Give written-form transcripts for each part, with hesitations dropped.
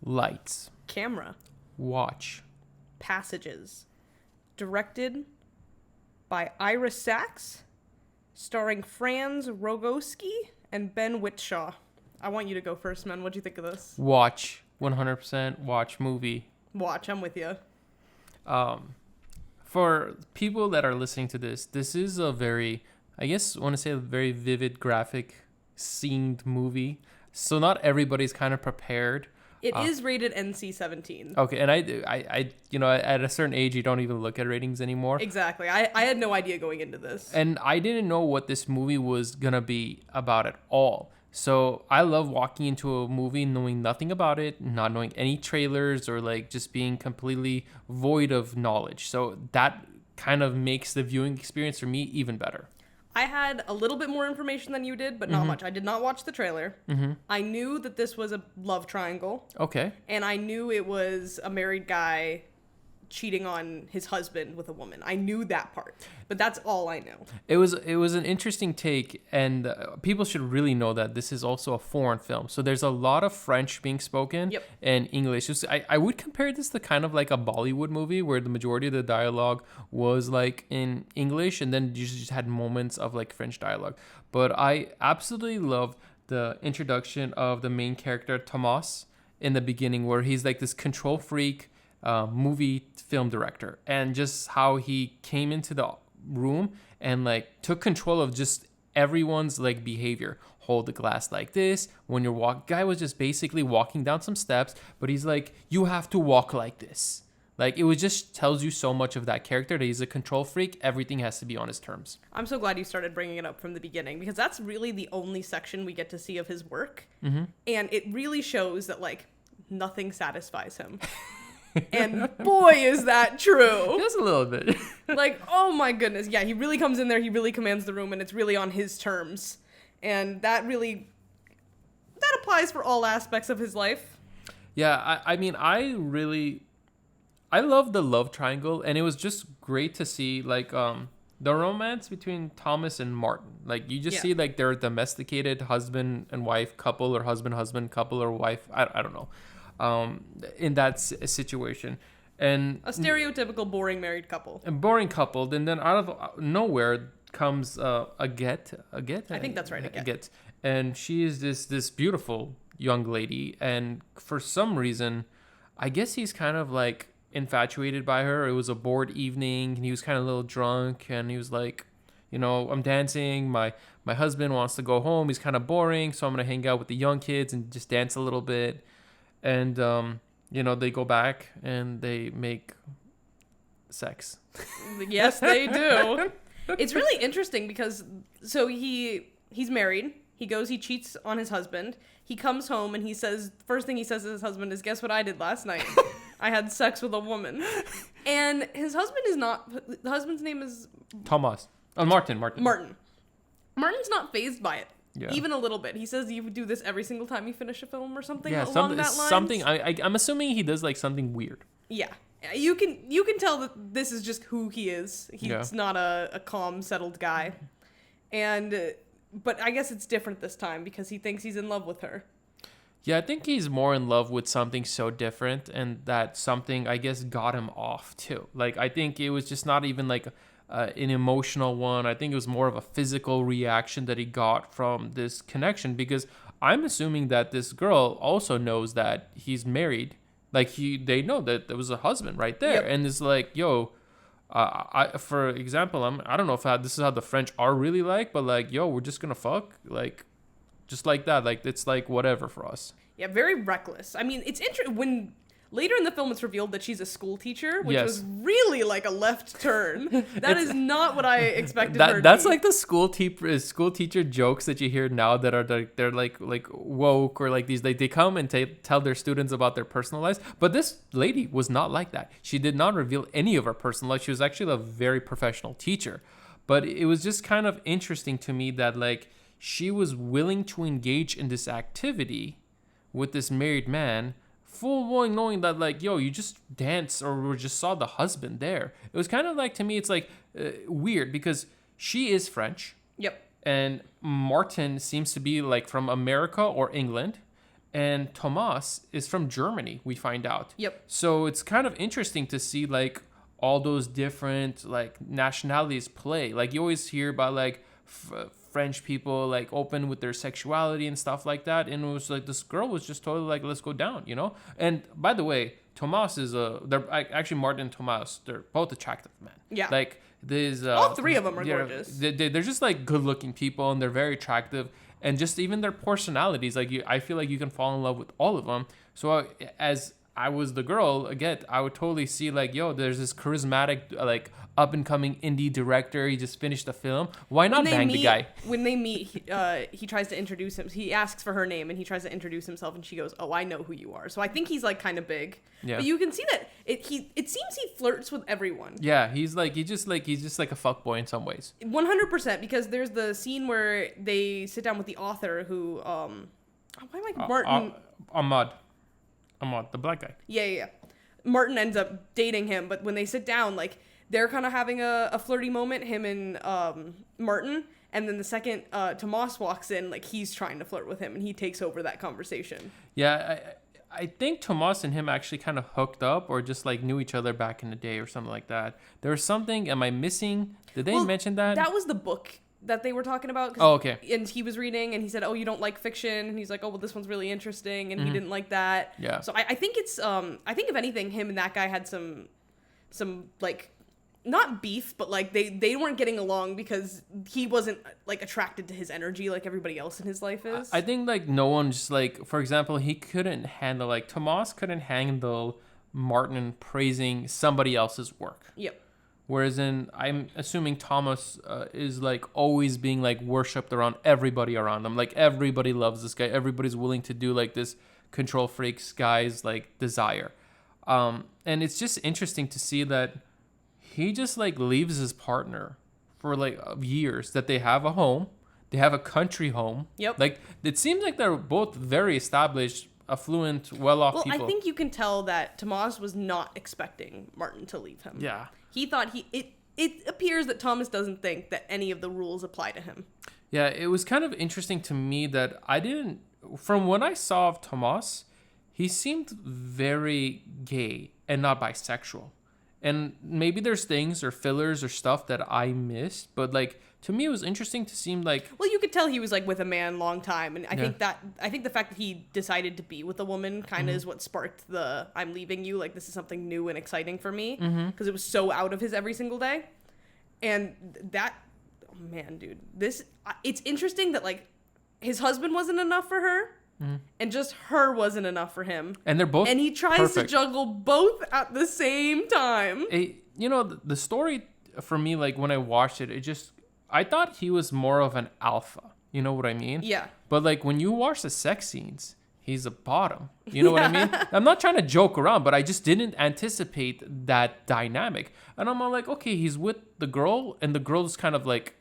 Lights. Camera. Watch. Passages. Directed by Ira Sachs, starring Franz Rogowski and Ben Whishaw. I want you to go first, man. What do you think of this? Watch. 100% watch movie. Watch. I'm with you. For people that are listening to this is a very, I guess I want to say a very vivid, graphic, scened movie. So not everybody's kind of prepared. It is rated NC-17. Okay, and I at a certain age, you don't even look at ratings anymore. Exactly. I had no idea going into this. And I didn't know what this movie was going to be about at all. So I love walking into a movie knowing nothing about it, not knowing any trailers, or like just being completely void of knowledge. So that kind of makes the viewing experience for me even better. I had a little bit more information than you did, but not much. I did not watch the trailer. I knew that this was a love triangle. Okay. And I knew it was a married guy cheating on his husband with a woman. I knew that part, but that's all I know. It was an interesting take, and people should really know that this is also a foreign film. So there's a lot of French being spoken and English. I would compare this to kind of like a Bollywood movie where the majority of the dialogue was like in English, and then you just had moments of like French dialogue. But I absolutely love the introduction of the main character, Thomas, in the beginning, where he's like this control freak movie film director, and just how he came into the room and like took control of just everyone's like behavior. Hold the glass like this when you're guy was just basically walking down some steps, but he's like, you have to walk like this. Like, it was just tells you so much of that character, that he's a control freak. Everything has to be on his terms. I'm so glad you started bringing it up from the beginning, because that's really the only section we get to see of his work. And it really shows that like nothing satisfies him. And boy, is that true. Just a little bit. Like, oh my goodness. Yeah, he really comes in there, he really commands the room, and it's really on his terms. And that applies for all aspects of his life. Yeah, I mean, I love the love triangle, and it was just great to see like the romance between Thomas and Martin. Like, you just see like they're a domesticated husband and wife couple, or husband couple, or wife, I don't know. In that situation, and a stereotypical boring married couple, and then out of nowhere comes a get. I think that's right. A get, and she is this beautiful young lady, and for some reason, I guess he's kind of like infatuated by her. It was a bored evening, and he was kind of a little drunk, and he was like, I'm dancing. My husband wants to go home. He's kind of boring, so I'm gonna hang out with the young kids and just dance a little bit. And, they go back and they make sex. Yes, they do. It's really interesting because, so he's married. He cheats on his husband. He comes home and first thing he says to his husband is, guess what I did last night? I had sex with a woman. And his husband the husband's name is... Thomas. Martin. Martin's not fazed by it. Yeah. Even a little bit. He says you do this every single time you finish a film or something along that line. Something. I'm assuming he does like something weird. Yeah, you can tell that this is just who he is. He's not a calm, settled guy, but I guess it's different this time because he thinks he's in love with her. Yeah, I think he's more in love with something so different, and that something, I guess, got him off too. Like, I think it was just not even like an emotional one. I think it was more of a physical reaction that he got from this connection, because I'm assuming that this girl also knows that he's married. Like, they know that there was a husband right there. Yep. And it's like, yo, for example, I don't know if this is how the French are really like, but like, yo, we're just gonna fuck, like, just like that. Like, it's like whatever for us. Yeah, very reckless. I mean, it's interesting when later in the film it's revealed that she's a school teacher, which was really like a left turn. That is not what I expected her to That's be. like the school teacher jokes that you hear now that are they're like woke, or like these, they come and tell their students about their personal lives. But this lady was not like that. She did not reveal any of her personal life. She was actually a very professional teacher. But it was just kind of interesting to me that like she was willing to engage in this activity with this married man, full knowing that like, yo, you just dance or just saw the husband there. It was kind of like, to me, it's like weird, because she is French. Yep. And Martin seems to be like from America or England. and Thomas is from Germany, we find out. Yep. So it's kind of interesting to see like all those different like nationalities play. Like you always hear about like French people like open with their sexuality and stuff like that, and it was like this girl was just totally like, let's go down, you know. And by the way, Thomas is they're actually Martin and Thomas, they're both attractive men. Yeah. Like there's all three of them are gorgeous. They're just like good looking people, and they're very attractive, and just even their personalities, like I feel like you can fall in love with all of them. So as I was the girl, again, I would totally see like, yo, there's this charismatic, like up and coming indie director. He just finished a film. Why not bang the guy? When they meet, he tries to introduce him. He asks for her name and he tries to introduce himself, and she goes, "Oh, I know who you are." So I think he's like kind of big. Yeah. But you can see that it seems he flirts with everyone. Yeah, he's just like a fuckboy in some ways. 100%, because there's the scene where they sit down with the author who Martin Ahmad, the black guy. Yeah. Martin ends up dating him, but when they sit down, like, they're kind of having a flirty moment, him and Martin, and then the second Tomas walks in, like, he's trying to flirt with him, and he takes over that conversation. Yeah, I think Tomas and him actually kind of hooked up, or just, like, knew each other back in the day or something like that. There was something, am I missing? Did they mention that? That was the book that they were talking about. Oh, okay. And he was reading, and he said, "Oh, you don't like fiction?" And he's like, "Oh, well, this one's really interesting," and he didn't like that. Yeah. So I think it's, I think if anything, him and that guy had some like, not beef, but like they weren't getting along because he wasn't like attracted to his energy like everybody else in his life is. I think like no one just like, for example, he couldn't handle, like Tomas couldn't handle Martin praising somebody else's work. Yep. Whereas I'm assuming Thomas is like always being like worshipped around everybody around him. Like everybody loves this guy. Everybody's willing to do like this control freaks guy's like desire. And it's just interesting to see that he just like leaves his partner for like years, that they have a home. They have a country home. Yep. Like it seems like they're both very established, affluent, well-off people. Well, I think you can tell that Tomas was not expecting Martin to leave him. Yeah. He thought it appears that Thomas doesn't think that any of the rules apply to him. Yeah, it was kind of interesting to me that from what I saw of Tomas, he seemed very gay and not bisexual. And maybe there's things or fillers or stuff that I missed, but like to me it was interesting to seem like, well, you could tell he was like with a man long time, and I think the fact that he decided to be with a woman kind of is what sparked the "I'm leaving you," like this is something new and exciting for me, because it was so out of his every single day. And that, oh man, dude, it's interesting that like his husband wasn't enough for her. And just her wasn't enough for him. And they're both, and he tries to juggle both at the same time. You know, the story for me, like when I watched it, I thought he was more of an alpha. You know what I mean? Yeah. But like when you watch the sex scenes, he's a bottom. You know what I mean? I'm not trying to joke around, but I just didn't anticipate that dynamic. And I'm all like, okay, he's with the girl, and the girl's kind of like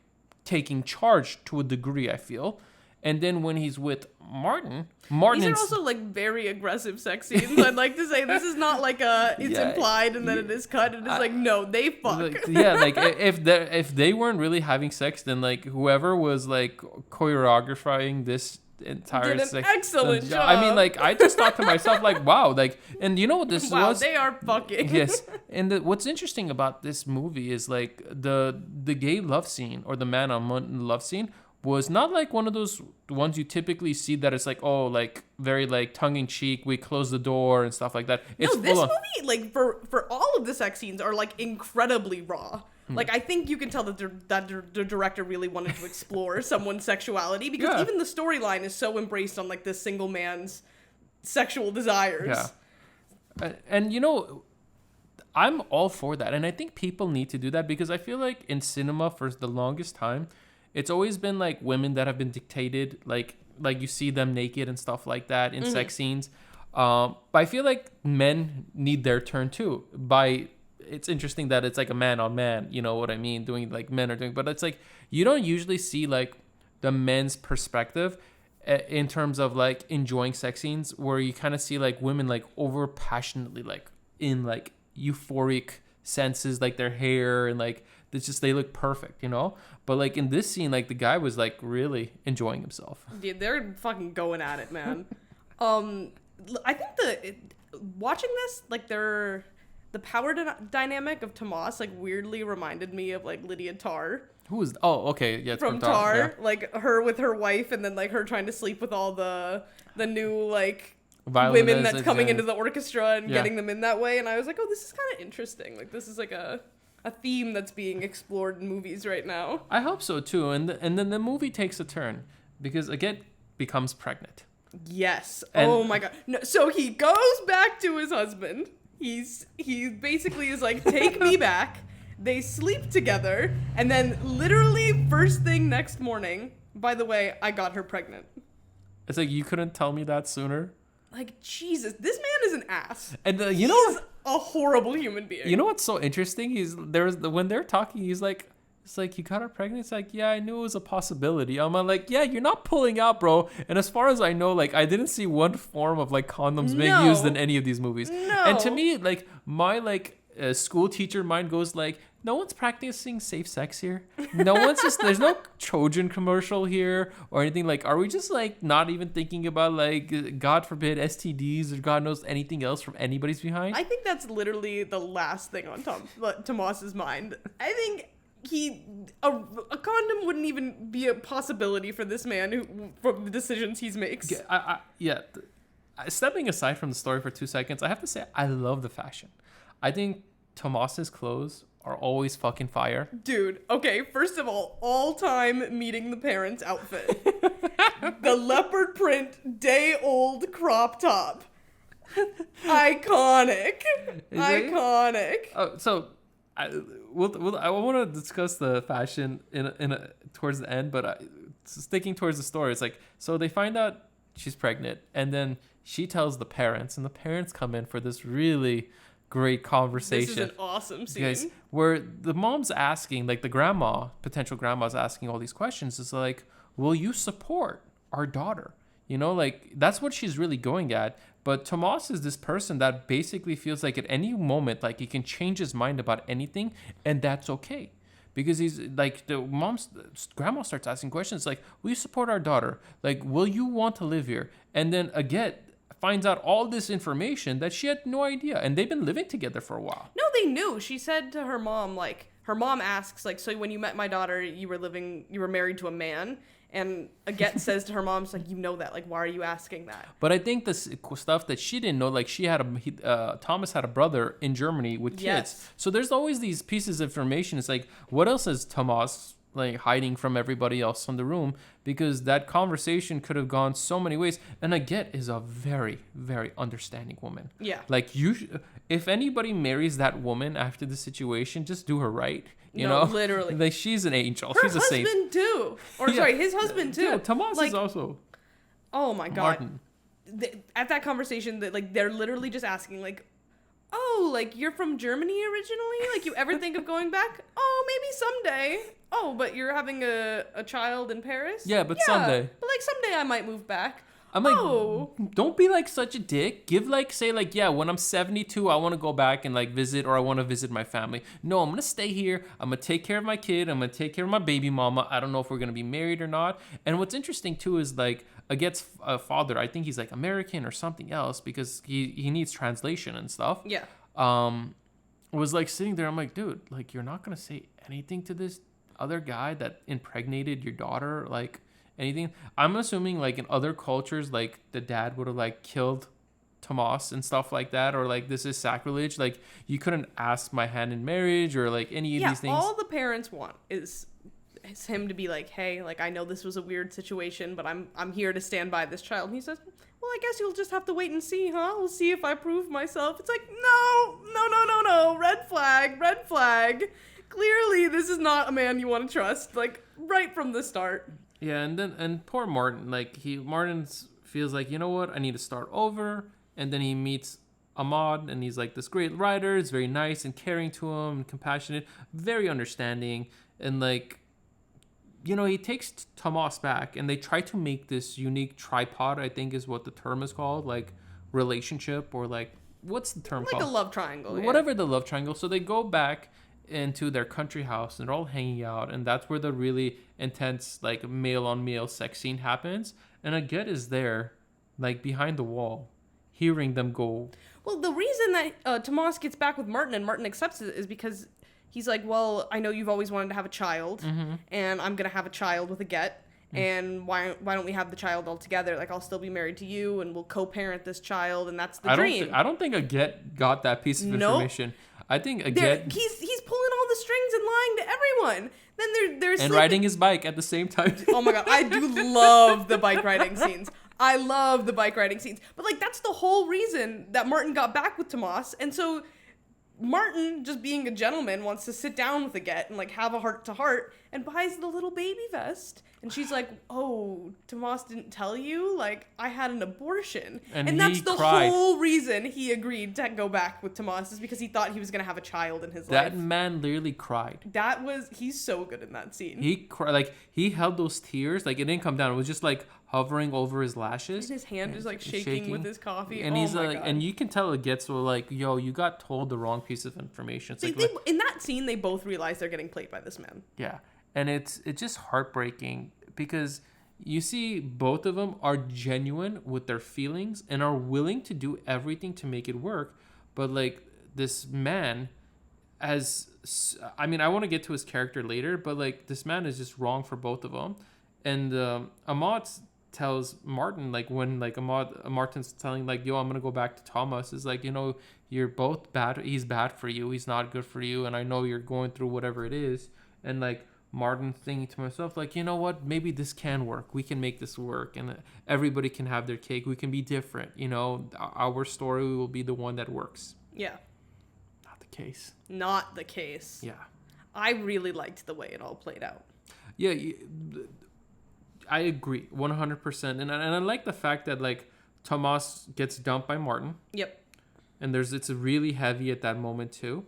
taking charge to a degree, I feel. And then when he's with Martin these are also like very aggressive sex scenes. I'd like to say this is not like it's implied and then it is cut. It is like, no, they fuck. Like, yeah, like if they weren't really having sex, then like whoever was like choreographing this entire did an excellent job. I mean, like I just thought to myself, like, wow, like, and you know what this was? Wow, they are fucking. Yes, and what's interesting about this movie is like the gay love scene, or the man on love scene, was not like one of those ones you typically see that it's like, oh, like very like tongue-in-cheek, we close the door and stuff like that. It's this movie, like for all of the sex scenes, are like incredibly raw. Like I think you can tell that the director really wanted to explore someone's sexuality, because even the storyline is so embraced on like this single man's sexual desires. Yeah, and you know, I'm all for that, and I think people need to do that, because I feel like in cinema for the longest time, it's always been like women that have been dictated, like you see them naked and stuff like that in sex scenes. But I feel like men need their turn too. It's interesting that it's like a man on man, you know what I mean, doing like men are doing, but it's like you don't usually see like the men's perspective in terms of like enjoying sex scenes, where you kind of see like women like over passionately, like in like euphoric senses, like their hair and like it's just, they look perfect, you know? But like in this scene, like the guy was like really enjoying himself. Dude, they're fucking going at it, man. I think watching this, like, the power dynamic of Tomas, like, weirdly reminded me of, like, Lydia Tarr. Who is? Oh, okay, yeah, from Tar, yeah. Like her with her wife, and then like her trying to sleep with all the new like women that's coming into the orchestra and getting them in that way. And I was like, oh, this is kind of interesting. Like this is like a theme that's being explored in movies right now. I hope so too. And then the movie takes a turn because Adèle becomes pregnant. Yes. Oh my god. No, so he goes back to his husband. He basically is like, take me back. They sleep together, and then literally first thing next morning, by the way, I got her pregnant. It's like, you couldn't tell me that sooner? Like, Jesus, this man is an ass. And he's a horrible human being. You know what's so interesting? When they're talking, it's like, you got her pregnant? It's like, yeah, I knew it was a possibility. I'm like, yeah, you're not pulling out, bro. And as far as I know, like, I didn't see one form of, like, condoms being used in any of these movies. No. And to me, like, my, like, school teacher mind goes like, no one's practicing safe sex here. There's no Trojan commercial here or anything. Like, are we just like not even thinking about like, God forbid, STDs or God knows anything else from anybody's behind? I think that's literally the last thing on Tomas's mind. I think a condom wouldn't even be a possibility for this man from the decisions he makes. Stepping aside from the story for 2 seconds, I have to say I love the fashion. I think Tomas's clothes are always fucking fire. Dude, okay, first of all-time meeting the parents outfit. The leopard print day-old crop top. Iconic. Iconic. Oh, so I want to discuss the fashion towards the end, but sticking towards the story, it's like, so they find out she's pregnant, and then she tells the parents, and the parents come in for this really great conversation. This is an awesome scene. Guys, where the mom's asking, like the potential grandma's asking all these questions. It's like, will you support our daughter? You know, like that's what she's really going at. But Tomas is this person that basically feels like at any moment, like he can change his mind about anything, and that's okay. Because he's like, grandma starts asking questions like, will you support our daughter? Like, will you want to live here? And then again, finds out all this information that she had no idea, and they've been living together for a while. No, they knew. She said to her mom, like, her mom asks, like, so when you met my daughter, you were married to a man, and Adèle says to her mom, like, you know that, like, why are you asking that? But I think the stuff that she didn't know, like, Thomas had a brother in Germany with kids. Yes. So there's always these pieces of information. It's like, what else is Tomas like hiding from everybody else in the room? Because that conversation could have gone so many ways. And Adèle is a very, very understanding woman. Yeah. Like, if anybody marries that woman after the situation, just do her right. You know, literally. Like, she's an angel. Her she's a saint. husband too. Or sorry, his husband too. Yeah, Tomas is also. Oh my god. Martin. At that conversation, they're literally just asking, like, oh, like, you're from Germany originally? Like, you ever think of going back? Oh, maybe someday. Oh, but you're having a child in Paris? Yeah, but someday. But, like, someday I might move back. I'm like, don't be, like, such a dick. Give, like, say, like, yeah, when I'm 72, I want to go back and, like, visit, or I want to visit my family. No, I'm going to stay here. I'm going to take care of my kid. I'm going to take care of my baby mama. I don't know if we're going to be married or not. And what's interesting, too, is, like, Adèle's father, I think he's, like, American or something else, because he needs translation and stuff. Yeah. Was, like, sitting there. I'm like, dude, like, you're not going to say anything to this other guy that impregnated your daughter, like, anything. I'm assuming, like, in other cultures, like, the dad would have, like, killed Tomas and stuff like that, or, like, this is sacrilege. Like, you couldn't ask my hand in marriage or, like, any of these things. All the parents want is him to be like, hey, like, I know this was a weird situation, but I'm here to stand by this child. And he says, well, I guess you'll just have to wait and see, huh? We'll see if I prove myself. It's like, no, red flag. Clearly, this is not a man you want to trust, like, right from the start. Yeah, and poor Martin, like, Martin feels like, you know what, I need to start over. And then he meets Ahmad, and he's like this great writer. It's very nice and caring to him and compassionate, very understanding. And, like, you know, he takes Tomas back, and they try to make this unique tripod, I think is what the term is called, like, relationship, or, like, what's the term called? Like a love triangle. Yeah. Whatever the love triangle. So they go back into their country house, and they're all hanging out, and that's where the really intense, like, male on male sex scene happens. And Adèle is there like behind the wall, hearing them go. Well, the reason that Tomas gets back with Martin and Martin accepts it is because he's like, well, I know you've always wanted to have a child, and I'm going to have a child with Adèle, and why don't we have the child all together? Like, I'll still be married to you, and we'll co-parent this child, and that's the dream. I don't think Adèle got that piece of information. I think Adèle... He's pulling all the strings and lying to everyone. Then there's and riding his bike at the same time. Oh my god, I do love the bike riding scenes. I love the bike riding scenes. But, like, that's the whole reason that Martin got back with Tomas. And so Martin, just being a gentleman, wants to sit down with Adèle and, like, have a heart-to-heart and buys the little baby vest. And she's like, oh, Tomas didn't tell you? Like, I had an abortion. And that's the whole reason he agreed to go back with Tomas, is because he thought he was going to have a child in his life. That man literally cried. He's so good in that scene. He cried, like, he held those tears, like, it didn't come down. It was just, like, hovering over his lashes. And his hand is, like, shaking with his coffee. And he's like, God. And you can tell it gets so, like, yo, you got told the wrong piece of information. It's in that scene, they both realize they're getting played by this man. Yeah. And it's just heartbreaking because you see both of them are genuine with their feelings and are willing to do everything to make it work. But, like, this man I want to get to his character later, but, like, this man is just wrong for both of them. And Ahmad tells Martin, like, when, like, Martin's telling, like, yo, I'm going to go back to Thomas, is like, you know, you're both bad. He's bad for you. He's not good for you. And I know you're going through whatever it is. And, like, Martin thinking to myself, like, you know what, maybe this can work. We can make this work, and everybody can have their cake. We can be different. You know, our story will be the one that works. Yeah. Not the case. Not the case. Yeah. I really liked the way it all played out. Yeah, I agree 100%. And I like the fact that, like, Tomas gets dumped by Martin. Yep. And it's really heavy at that moment too.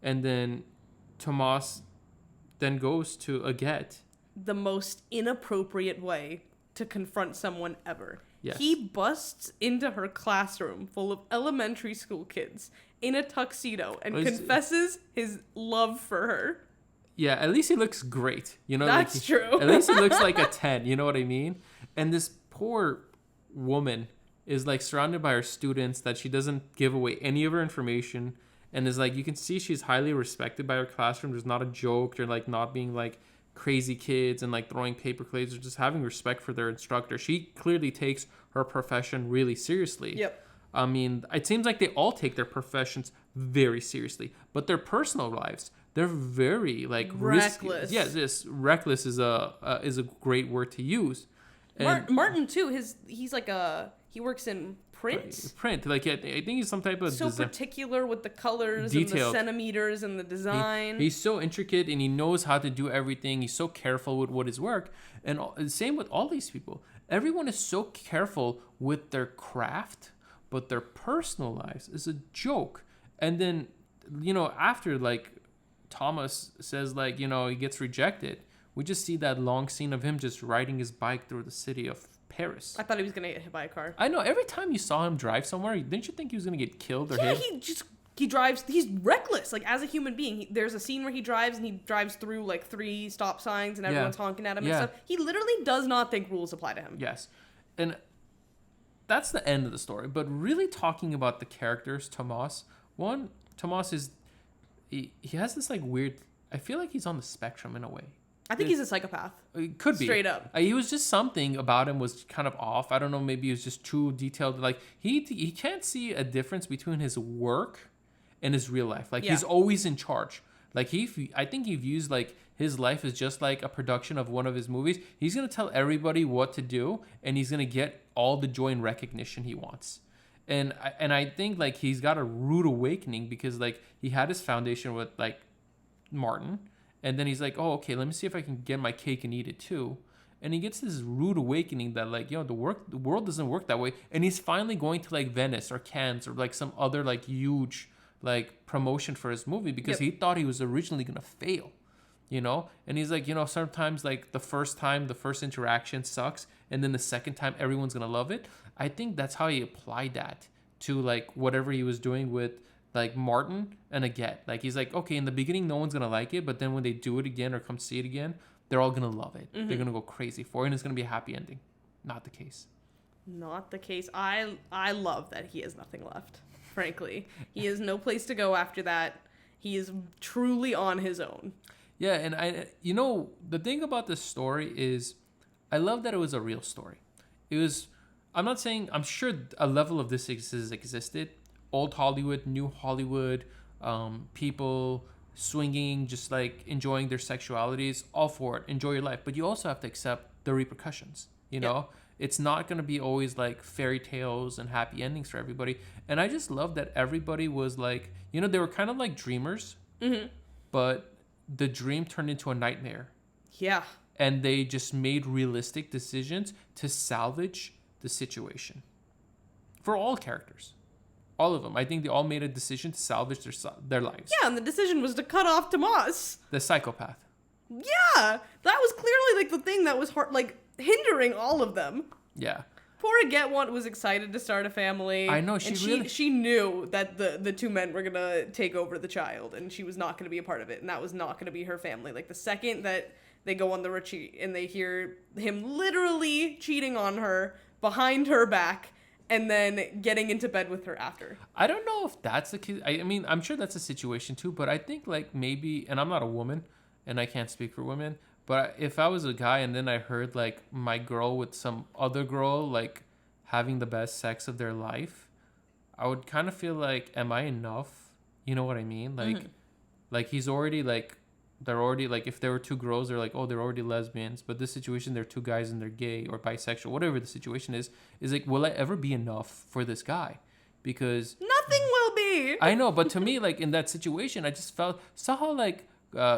And then Tomas then goes to Adèle. The most inappropriate way to confront someone ever. Yes. He busts into her classroom full of elementary school kids in a tuxedo and confesses his love for her. Yeah, at least he looks great. You know, that's like true. At least he looks like a 10. You know what I mean? And this poor woman is, like, surrounded by her students that she doesn't give away any of her information. And is, like, you can see she's highly respected by her classroom. There's not a joke. They're, like, not being, like, crazy kids and, like, throwing paper plates or just having respect for their instructor. She clearly takes her profession really seriously. Yep. I mean, it seems like they all take their professions very seriously. But their personal lives, they're very, like, reckless. Yes, reckless is a great word to use. And Martin too. He's like he works in print. Like, I think he's some type of so particular with the colors, detailed, and the centimeters and the design. He's so intricate and he knows how to do everything. He's so careful with his work, and same with all these people. Everyone is so careful with their craft, but their personal lives is a joke. And then, you know, after, like, Thomas says, like, you know, he gets rejected, we just see that long scene of him just riding his bike through the city of Paris. I thought he was going to get hit by a car. I know. Every time you saw him drive somewhere, didn't you think he was going to get killed or hit? Yeah, he drives. He's reckless. Like, as a human being, there's a scene where he drives and he drives through, like, 3 stop signs and everyone's honking at him and stuff. He literally does not think rules apply to him. Yes. And that's the end of the story. But really talking about the characters, Tomas is... He has this, like, weird... I feel like he's on the spectrum in a way. I think he's a psychopath. It could be. Straight up. He was just something about him was kind of off. I don't know. Maybe he was just too detailed. Like, he can't see a difference between his work and his real life. Like, he's always in charge. Like, I think he views, like, his life is just like a production of one of his movies. He's going to tell everybody what to do, and he's going to get all the joy and recognition he wants. And I think, like, he's got a rude awakening because, like, he had his foundation with, like, Martin. And then he's like, oh, okay, let me see if I can get my cake and eat it too. And he gets this rude awakening that, like, you know, the world doesn't work that way. And he's finally going to, like, Venice or Cannes or, like, some other, like, huge, like, promotion for his movie because he thought he was originally going to fail, you know? And he's like, you know, sometimes, like, the first interaction sucks. And then the second time, everyone's going to love it. I think that's how he applied that to, like, whatever he was doing with, like, Martin and Adèle. Like, he's like, okay, in the beginning, no one's going to like it, but then when they do it again or come see it again, they're all going to love it. Mm-hmm. They're going to go crazy for it, and it's going to be a happy ending. Not the case. not the case. I love that he has nothing left, frankly. He has no place to go after that. He is truly on his own. Yeah, and the thing about this story is I love that it was a real story. I'm sure a level of this existed. Old Hollywood, new Hollywood, people swinging, just like enjoying their sexualities, all for it. Enjoy your life. But you also have to accept the repercussions, you know? It's not going to be always like fairy tales and happy endings for everybody. And I just love that everybody was like, they were kind of like dreamers, but the dream turned into a nightmare. Yeah. And they just made realistic decisions to salvage the situation. For all characters. All of them. I think they all made a decision to salvage their lives. Yeah, and the decision was to cut off Tomas. The psychopath. Yeah! That was clearly like the thing that was hindering all of them. Yeah. Poor Agatwant was excited to start a family. I know, she knew that the two men were gonna take over the child, and she was not gonna be a part of it, and that was not gonna be her family. Like, the second that they go on the retreat and they hear him literally cheating on her behind her back and then getting into bed with her after. I don't know if that's the case. I mean, I'm sure that's a situation too, but I think like maybe, and I'm not a woman and I can't speak for women, but if I was a guy and then I heard like my girl with some other girl like having the best sex of their life, I would kind of feel like, am I enough? You know what I mean? Like, like he's already like, they're already like, if there were two girls, they're like, oh, they're already lesbians. But this situation, they're two guys and they're gay or bisexual, whatever the situation is like, will I ever be enough for this guy? Because nothing will be. I know, but to me, like in that situation, I just saw how like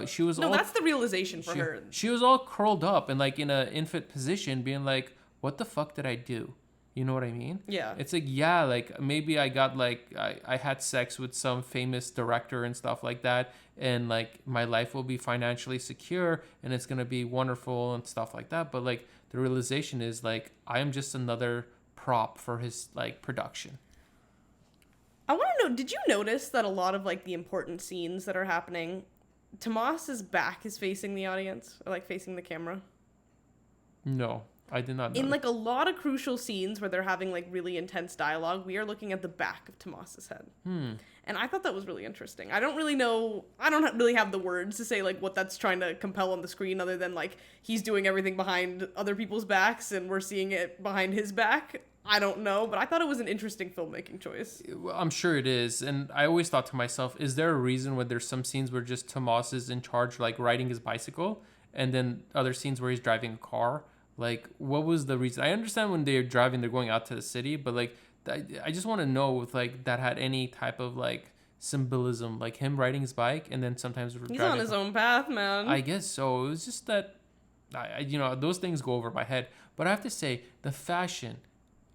she was. No, that's the realization for her. She was all curled up and like in an infant position, being like, what the fuck did I do? You know what I mean? Yeah. It's like, yeah, like maybe I got like, I had sex with some famous director and stuff like that. And like my life will be financially secure and it's going to be wonderful and stuff like that. But like the realization is like, I am just another prop for his like production. I want to know, did you notice that a lot of like the important scenes that are happening, Tomas's back is facing the audience or like facing the camera? No. I did not know. In like a lot of crucial scenes where they're having like really intense dialogue, we are looking at the back of Tomas's head. And I thought that was really interesting. I don't really know, I don't really have the words to say like what that's trying to compel on the screen other than like he's doing everything behind other people's backs and we're seeing it behind his back. I don't know, but I thought it was an interesting filmmaking choice. Well, I'm sure it is. And I always thought to myself, is there a reason where there's some scenes where just Tomas is in charge, like riding his bicycle, and then other scenes where he's driving a car? Like, what was the reason? I understand when they're driving, they're going out to the city, but like, I just want to know if like that had any type of like symbolism, like him riding his bike and then sometimes he's on his own path, man. I guess so. It was just that, those things go over my head. But I have to say, the fashion,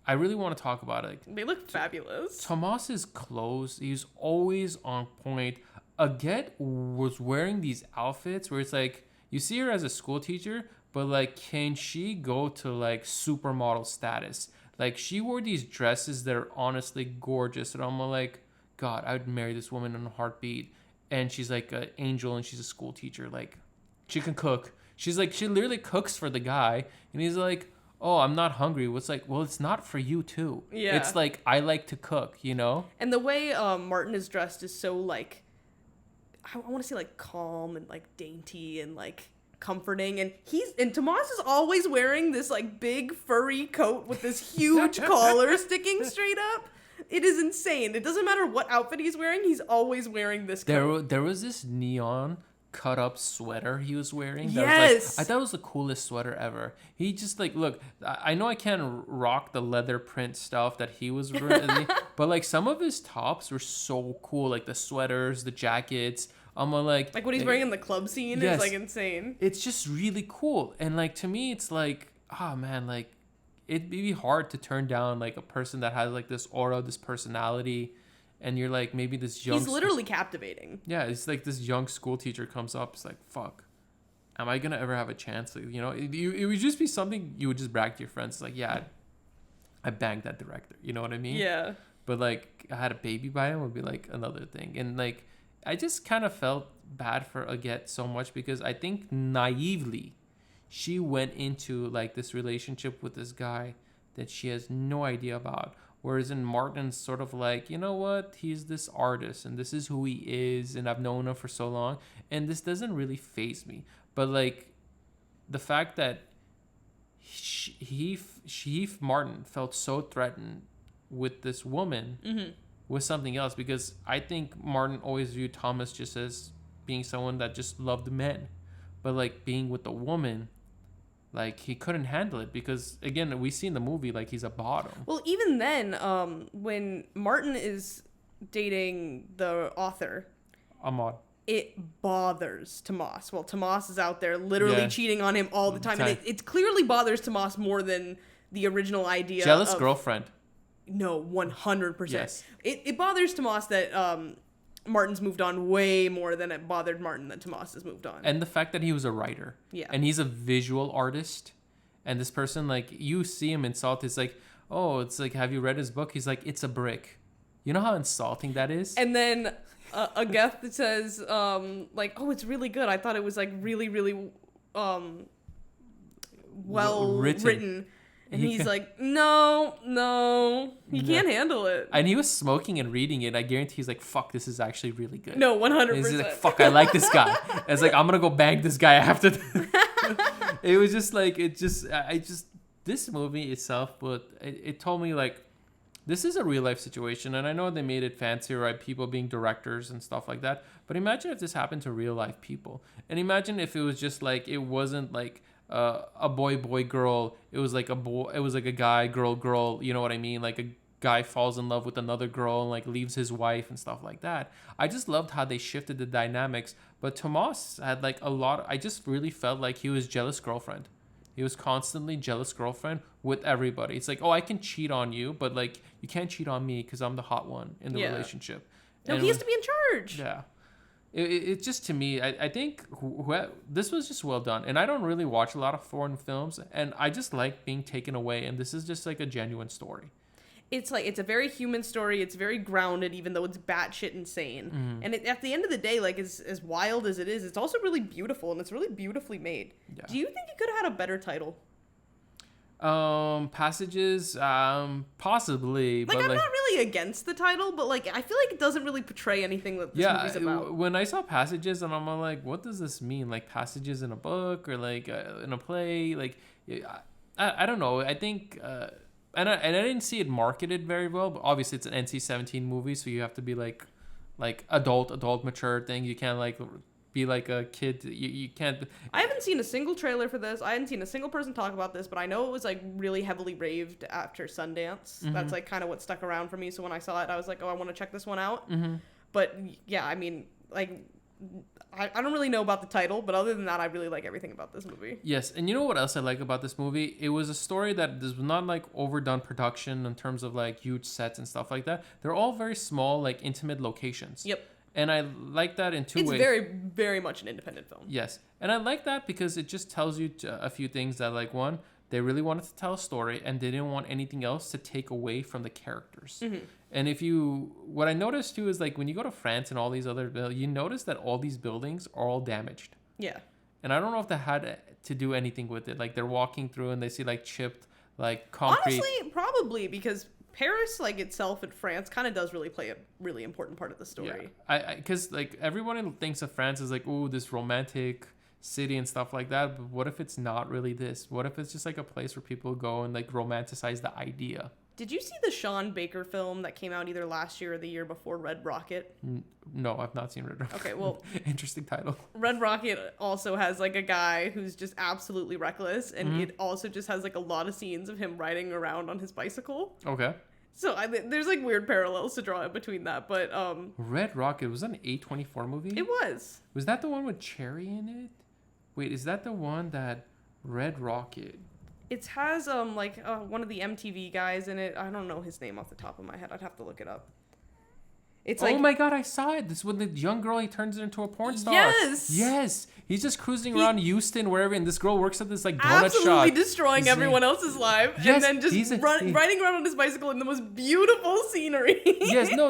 I really want to talk about it. They look fabulous. Tomas's clothes, he's always on point. Agathe was wearing these outfits where it's like, you see her as a school teacher, but like, can she go to like supermodel status? Like, she wore these dresses that are honestly gorgeous. And I'm like, God, I would marry this woman in a heartbeat. And she's like an angel and she's a school teacher. Like, she can cook. She's like, she literally cooks for the guy. And he's like, oh, I'm not hungry. It's like, well, it's not for you too. Yeah. It's like, I like to cook, you know? And the way Martin is dressed is so like, I want to say like calm and like dainty and like comforting, and Tomas is always wearing this like big furry coat with this huge collar sticking straight up. It is insane. It doesn't matter what outfit he's wearing, he's always wearing this coat. There was this neon cut up sweater he was wearing. Yes. I thought it was the coolest sweater ever. He just like, look, I know I can't rock the leather print stuff that he was wearing, but like some of his tops were so cool, like the sweaters, the jackets. I'm like what he's wearing in the club scene is like insane. It's just really cool. And like to me it's like, oh man, like it'd be hard to turn down like a person that has like this aura, this personality, and you're like maybe this young. He's literally captivating. Yeah, it's like this young school teacher comes up. It's like, fuck, am I gonna ever have a chance? Like, it would just be something you would just brag to your friends. It's like, yeah, I banged that director. You know what I mean? Yeah. But like, I had a baby by him would be like another thing, and like. I just kind of felt bad for Agathe so much because I think naively she went into like this relationship with this guy that she has no idea about. Whereas in Martin's sort of like, you know what, he's this artist and this is who he is and I've known him for so long and this doesn't really faze me. But like the fact that Martin felt so threatened with this woman was something else, because I think Martin always viewed Thomas just as being someone that just loved men. But like being with a woman, like he couldn't handle it because, again, we see in the movie like he's a bottom. Well, even then, when Martin is dating the author, Ahmad, it bothers Tomas. Well, Tomas is out there literally cheating on him all the time. And it clearly bothers Tomas more than the original idea. Jealous girlfriend. No, 100%. Yes. It bothers Tomas that Martin's moved on way more than it bothered Martin that Tomas has moved on. And the fact that he was a writer. Yeah. And he's a visual artist. And this person, like, you see him insult. It's like, oh, it's like, have you read his book? He's like, it's a brick. You know how insulting that is? And then a guest that says, like, oh, it's really good. I thought it was, like, really, really well written. And he's like, no, he can't handle it. And he was smoking and reading it. I guarantee he's like, fuck, this is actually really good. No, 100%. He's like, fuck, I like this guy. And it's like, I'm going to go bang this guy after this. It was just like, this movie itself, but it told me like, this is a real life situation. And I know they made it fancy, right? People being directors and stuff like that. But imagine if this happened to real life people. And imagine if it was just like, it wasn't like, a boy, girl. It was like a boy. It was like a guy, girl. You know what I mean? Like a guy falls in love with another girl and like leaves his wife and stuff like that. I just loved how they shifted the dynamics. But Tomas had like a lot. I just really felt like he was jealous girlfriend. He was constantly jealous girlfriend with everybody. It's like, oh, I can cheat on you, but like you can't cheat on me because I'm the hot one in the relationship. No, he has to be in charge. Yeah. It just, to me, I think this was just well done. And I don't really watch a lot of foreign films. And I just like being taken away. And this is just like a genuine story. It's like, it's a very human story. It's very grounded, even though it's batshit insane. Mm-hmm. And at the end of the day, like as wild as it is, it's also really beautiful. And it's really beautifully made. Yeah. Do you think it could have had a better title? Passages, possibly. Like, but I'm not really against the title, but like I feel like it doesn't really portray anything that this movie's about. When I saw Passages, and I'm like, what does this mean? Like passages in a book or like in a play? Like, I don't know. I think, and I didn't see it marketed very well. But obviously, it's an NC-17 movie, so you have to be like adult, mature thing. You can't like be like a kid. You can't. I haven't seen a single trailer for this. I hadn't seen a single person talk about this, but I know it was like really heavily raved after Sundance. Mm-hmm. That's like kind of what stuck around for me. So when I saw it, I was like, oh, I want to check this one out. Mm-hmm. But yeah, I mean, like, I don't really know about the title, but other than that, I really like everything about this movie. Yes, and you know what else I like about this movie? It was a story that was not like overdone production in terms of like huge sets and stuff like that. They're all very small, like intimate locations. Yep. And I like that in two ways. It's very, very much an independent film. Yes. And I like that because it just tells you a few things that, like, one, they really wanted to tell a story and they didn't want anything else to take away from the characters. Mm-hmm. And what I noticed too is, like, when you go to France and all these other you notice that all these buildings are all damaged. Yeah. And I don't know if that had to do anything with it. Like, they're walking through and they see, like, chipped, like, concrete. Honestly, probably, because Paris, like itself, in France, kind of does really play a really important part of the story. Yeah, because like everyone thinks of France as like, oh, this romantic city and stuff like that. But what if it's not really this? What if it's just like a place where people go and like romanticize the idea? Did you see the Sean Baker film that came out either last year or the year before, Red Rocket? No, I've not seen Red Rocket. Okay, well... Interesting title. Red Rocket also has, like, a guy who's just absolutely reckless, and it also just has, like, a lot of scenes of him riding around on his bicycle. Okay. So, there's, like, weird parallels to draw in between that, but... Red Rocket, was that an A24 movie? It was. Was that the one with Cherry in it? Wait, is that the one that... Red Rocket... It has, one of the MTV guys in it. I don't know his name off the top of my head. I'd have to look it up. It's like, oh my god, I saw it. This is when the young girl, he turns into a porn star. Yes. He's just cruising around Houston, wherever, and this girl works at this like donut shop. Absolutely destroying everyone else's life, and then just riding around on his bicycle in the most beautiful scenery.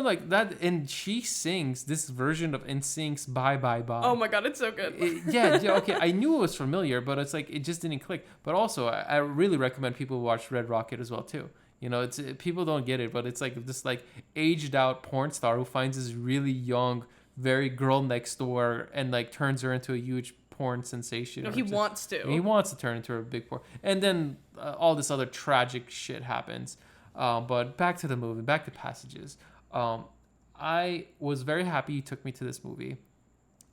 Like that, and she sings this version of NSYNC's "Bye Bye Bye." Oh my god, it's so good. Okay, I knew it was familiar, but it's like it just didn't click. But also, I really recommend people watch Red Rocket as well too. You know, it's people don't get it, but it's like this like aged out porn star who finds this really young, very girl next door and like turns her into a huge porn sensation. No, he wants to. He wants to turn into a big porn, and then all this other tragic shit happens. But back to the movie, back to Passages. I was very happy you took me to this movie.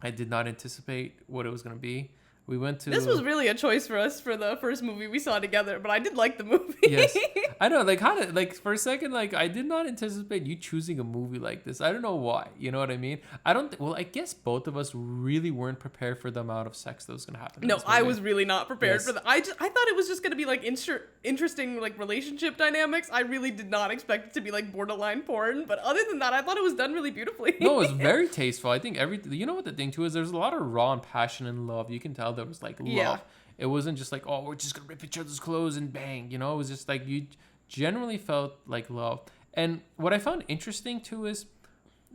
I did not anticipate what it was going to be. We went to... This was really a choice for us for the first movie we saw together, but I did like the movie. Yes. I know, like, how did, like, for a second, like, I did not anticipate you choosing a movie like this. I don't know why. You know what I mean? I guess both of us really weren't prepared for the amount of sex that was going to happen. No, I was really not prepared for that. I thought it was just going to be, like, interesting, like, relationship dynamics. I really did not expect it to be, like, borderline porn. But other than that, I thought it was done really beautifully. No, it was very tasteful. I think you know what the thing, too, is there's a lot of raw and passion and love. You can tell there was like love. Yeah. It wasn't just like, oh, we're just gonna rip each other's clothes and bang. You know, it was just like you generally felt like love. And what I found interesting too is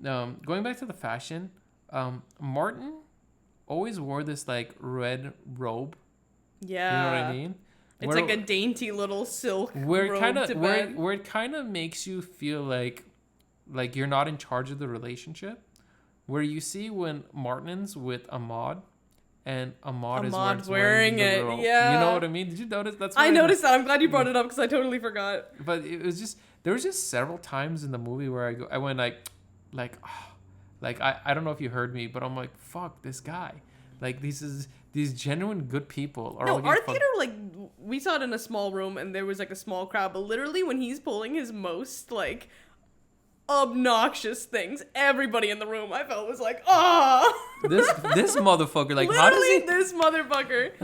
going back to the fashion. Martin always wore this like red robe. Yeah, you know what I mean. It's like a dainty little silk where robe where it kind of makes you feel like you're not in charge of the relationship. Where you see when Martin's with Ahmad. And Ahmad is wearing it. Yeah. You know what I mean? Did you notice? I noticed that. I'm glad you brought it up because I totally forgot. But it was just, there was just several times in the movie where I went I don't know if you heard me, but I'm like, fuck this guy. Like these genuine good people. Our theater, like, we saw it in a small room and there was like a small crowd, but literally when he's pulling his most like obnoxious things, everybody in the room I felt was like, this motherfucker, like, how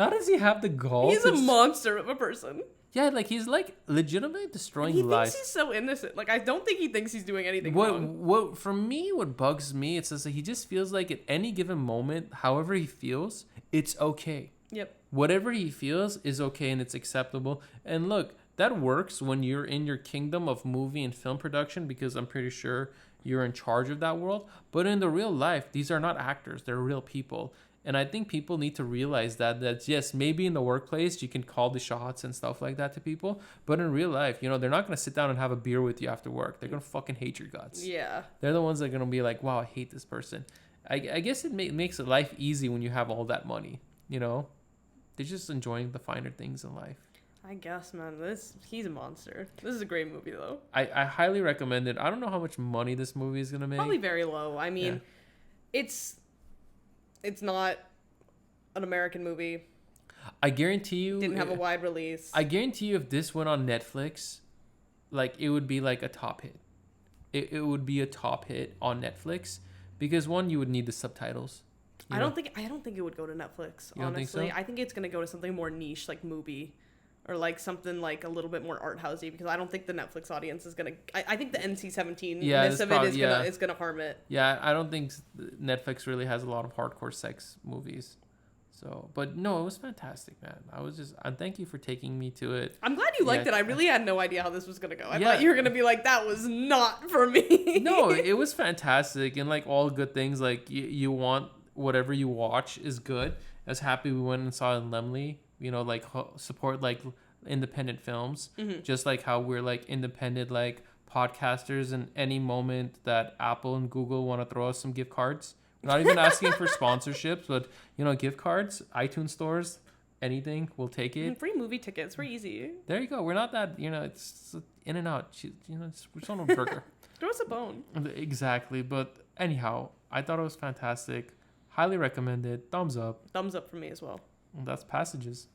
does he have the gall? He's a monster of a person. Yeah, like he's like legitimately destroying lives. He thinks he's so innocent. Like, I don't think he thinks he's doing anything wrong. What bugs me, it's just like he just feels like at any given moment, however he feels, it's okay. Yep. Whatever he feels is okay and it's acceptable. And look, that works when you're in your kingdom of movie and film production because I'm pretty sure you're in charge of that world. But in the real life, these are not actors. They're real people. And I think people need to realize that yes, maybe in the workplace, you can call the shots and stuff like that to people. But in real life, you know, they're not going to sit down and have a beer with you after work. They're going to fucking hate your guts. Yeah. They're the ones that are going to be like, wow, I hate this person. I guess it makes life easy when you have all that money, you know? They're just enjoying the finer things in life. I guess, man. He's a monster. This is a great movie, though. I highly recommend it. I don't know how much money this movie is going to make. Probably very low. I mean, it's not an American movie. I guarantee you... Didn't have a wide release. I guarantee you if this went on Netflix, like, it would be like a top hit. It would be a top hit on Netflix because, one, you would need the subtitles. I don't think it would go to Netflix, you honestly. Don't think so? I think it's going to go to something more niche, like Mubi. Or like something like a little bit more art housey because I don't think the Netflix audience is gonna. I think the NC-17-ness of it is gonna harm it. Yeah, I don't think Netflix really has a lot of hardcore sex movies. So, but no, it was fantastic, man. And thank you for taking me to it. I'm glad you liked it. I really had no idea how this was gonna go. I thought you were gonna be like, that was not for me. No, it was fantastic, and like all good things, like you want whatever you watch is good. I was happy we went and saw it in Lemley. You know, like support like independent films, just like how we're like independent like podcasters. And any moment that Apple and Google want to throw us some gift cards, we're not even asking for sponsorships, but you know, gift cards, iTunes stores, anything, we'll take it. Free movie tickets, we're easy. There you go. We're not that, you know, it's in and out. You know, we just want a burger. Throw us a bone. Exactly. But anyhow, I thought it was fantastic. Highly recommended. Thumbs up. Thumbs up for me as well. That's Passages.